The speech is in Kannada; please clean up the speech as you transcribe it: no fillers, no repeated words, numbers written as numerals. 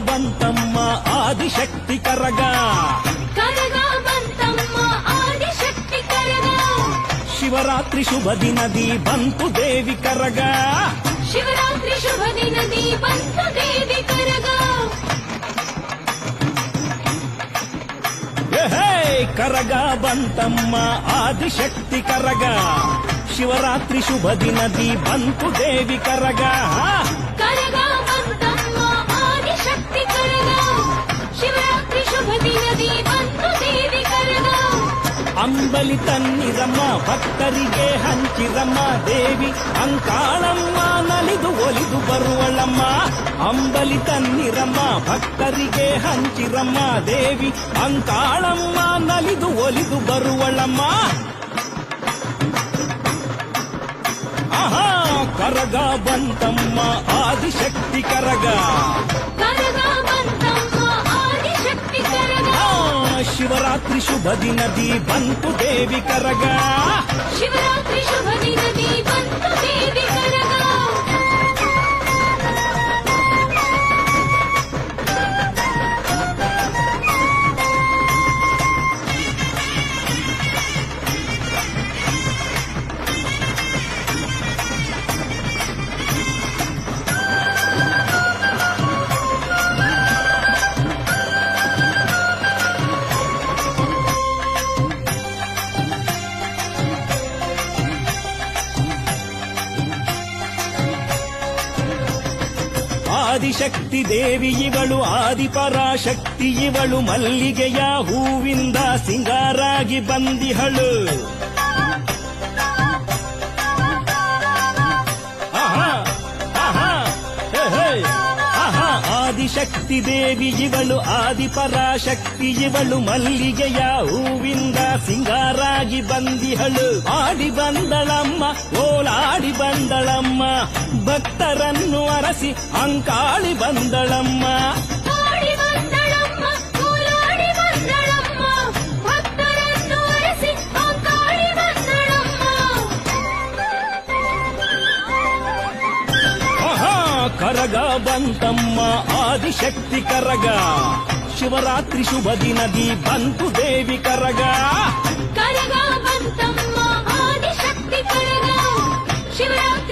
ಬಂತಮ್ಮ ಆದಿಶಕ್ತಿ ಕರಗ ಕರಗ ಬಂತಮ್ಮ ಆದಿಶಕ್ತಿ ಕರಗ ಶಿವರಾತ್ರಿ ಶುಭ ದಿನದಿ ಬಂತು ದೇವಿ ಕರಗ ಶಿವರಾತ್ರಿ ಶುಭ ದಿನದಿ ಬಂತು ದೇವಿ ಕರಗ ಕರಗ ಬಂತಮ್ಮ ಆದಿಶಕ್ತಿ ಕರಗ ಶಿವರಾತ್ರಿ ಶುಭ ದಿನದಿ ಬಂತು ದೇವಿ ಕರಗ ಕರಗ ಬಂತಮ್ಮ ಆದಿಶಕ್ತಿ ಕರಗ ಶಿವರಾತ್ರಿ ಶುಭ ದಿನದಿ ಬಂತು ದೇವಿ ಕರಗ ಅಂಬಲಿ ತನ್ನಿರಮ್ಮ ಭಕ್ತರಿಗೆ ಹಂಚಿರಮ್ಮ ದೇವಿ ಅಂಕಾಳಮ್ಮ ನಲಿದು ಒಲಿದು ಬರುವಳಮ್ಮ ಅಂಬಲಿ ತನ್ನಿರಮ್ಮ ಭಕ್ತರಿಗೆ ಹಂಚಿರಮ್ಮ ದೇವಿ ಅಂಕಾಳಮ್ಮ ನಲಿದು ಒಲಿದು ಬರುವಳಮ್ಮ ಆಹಾ ಕರಗ ಬಂತಮ್ಮ ಆದಿಶಕ್ತಿ ಕರಗ ಕರಗ ಬಂತಮ್ಮ ಆದಿಶಕ್ತಿ ಕರಗ ಶಿವರಾತ್ರಿ ಶುಭ ದಿನದಿ ಬಂತು ದೇವಿ ಕರಗ ಶಿವರಾತ್ರಿ ಶುಭ ದಿನದಿ ಬಂತು ದೇವಿ ಕರಗ ಆದಿಶಕ್ತಿ ದೇವಿ ಇವಳು ಆದಿಪರಾಶಕ್ತಿ ಇವಳು ಮಲ್ಲಿಗೆಯ ಹೂವಿಂದ ಸಿಂಗಾರಾಗಿ ಬಂದಿಹಳು ಆಹಾ ಆಹಾ ಆಹಾ ಆದಿಶಕ್ತಿ ದೇವಿ ಇವಳು ಆದಿಪರಾಶಕ್ತಿ ಇವಳು ಮಲ್ಲಿಗೆಯ ಹೂವಿಂದ ಸಿಂಗಾರಾಗಿ ಬಂದಿಹಳು ಆಡಿ ಬಂದಳಮ್ಮ ಓಲಾಡಿ ಬಂದಳಮ್ಮ ಭಕ್ತರನ್ನು ಅರಸಿ ಅಂಕಾಳಿ ಬಂದಳಮ್ಮ ಆಡಿ ಬಂದಳಮ್ಮ ಕೋಲಾಡಿ ಬಂದಳಮ್ಮ ಭಕ್ತರನ್ನು ಅರಸಿ ಅಂಕಾಳಿ ಬಂದಳಮ್ಮ ಆಹಾ ಕರಗ ಬಂತಮ್ಮ ಆದಿಶಕ್ತಿ ಕರಗ ಶಿವರಾತ್ರಿ ಶುಭ ದಿನದಿ ಬಂತು ದೇವಿ ಕರಗ ಕರಗ ಬಂತಮ್ಮ ಆದಿಶಕ್ತಿ ಕರಗ ಶಿವರಾತ್ರಿ